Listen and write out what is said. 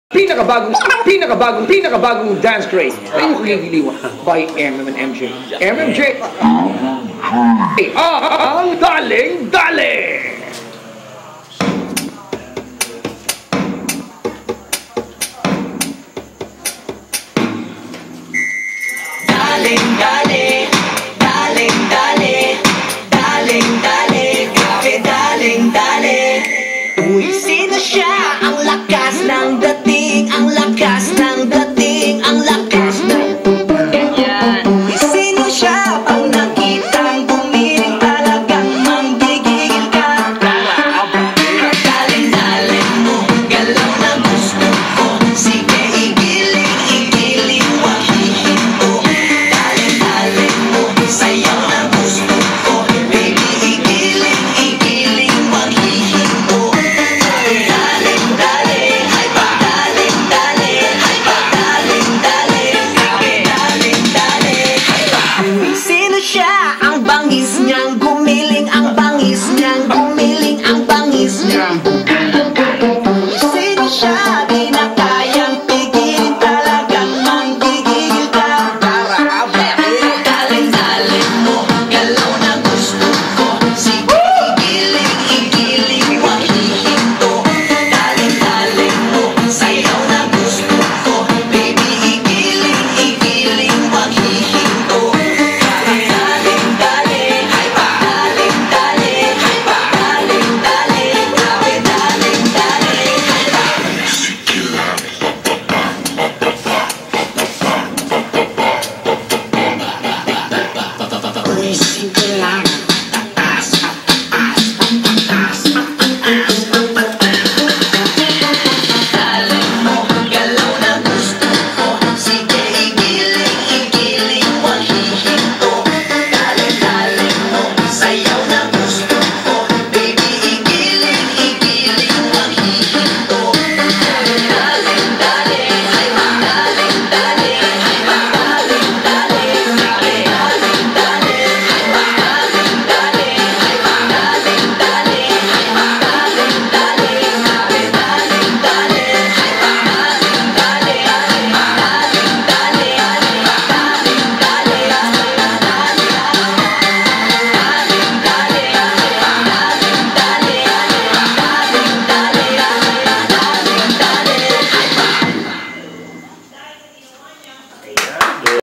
Pinakabagong dance craze ay yung kagigiliwan by MM and MJ. MMJ! Ang daling-daling! Daling-daling, daling-daling, daling-daling, grabe daling-daling. Uy, sino siya? Ang lakas ng dating, ang lakas ng dating, ang lakas ng ganyan. Uy, sino siya? Pag nakitang gumiling talagang manggigigil ka. Daling-daling mo, galaw na gusto ko. Sige, igiling, wag hihinto. Daling-daling mo, sayaw na gusto ko. Baby, igiling, wag hihinto. Daling-daling, ay pa. Daling-daling, ay pa. Daling-daling, grabe. Daling-daling, ay pa. Uy, sino siya? Ang bangis niyang gumiling, ang bangis niyang gumiling, ang bangis niyang gumiling. Sino siya?